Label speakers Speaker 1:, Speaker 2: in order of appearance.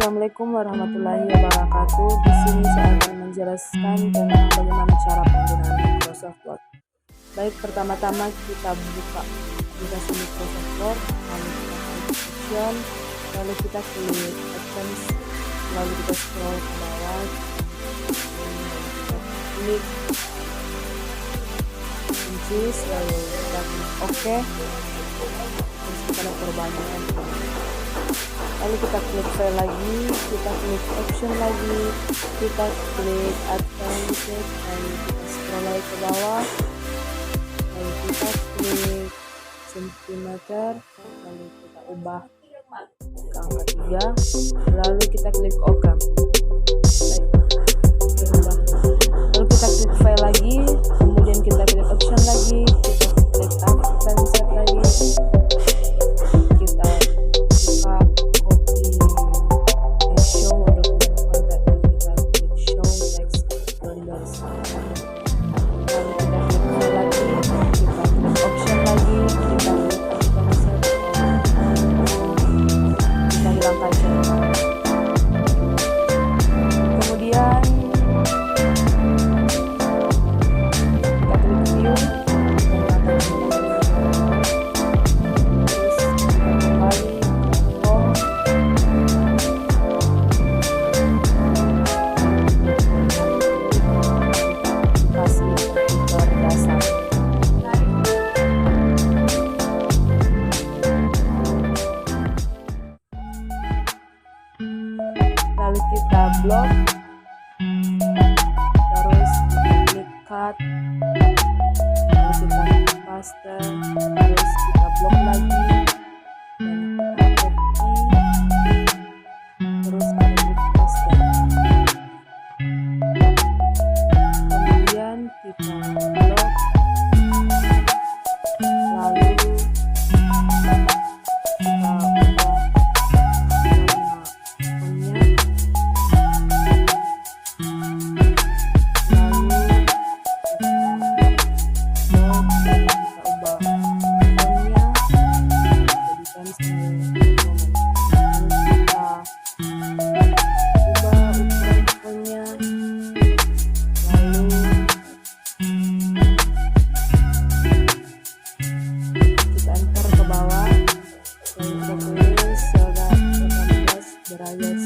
Speaker 1: Assalamualaikum warahmatullahi wabarakatuh. Di sini saya akan menjelaskan tentang bagaimana cara penggunaan Microsoft Word. Baik, pertama-tama kita buka aplikasi Microsoft Word, lalu kita klik Option, lalu kita klik Advanced, lalu kita scroll ke bawah, lalu kita klik Incis, lalu kita klik OK, terus kita lihat perubahannya. Lalu kita klik file lagi, kita klik option lagi, kita klik advanced, lalu kita scroll lagi ke bawah, lalu kita klik centimeter, lalu kita ubah ke angka 3, lalu kita klik OK. Lalu kita klik file lagi, kemudian kita klik option lagi, kita klik advanced lagi, kita buka lalu kita blok, terus kita klik cut, lalu kita klik paste, terus kita blok lagi, dan kita copy, terus kita klik paste, kemudian kita blok, lalu kita enter ke bawah, dan kita tulis 18 derajat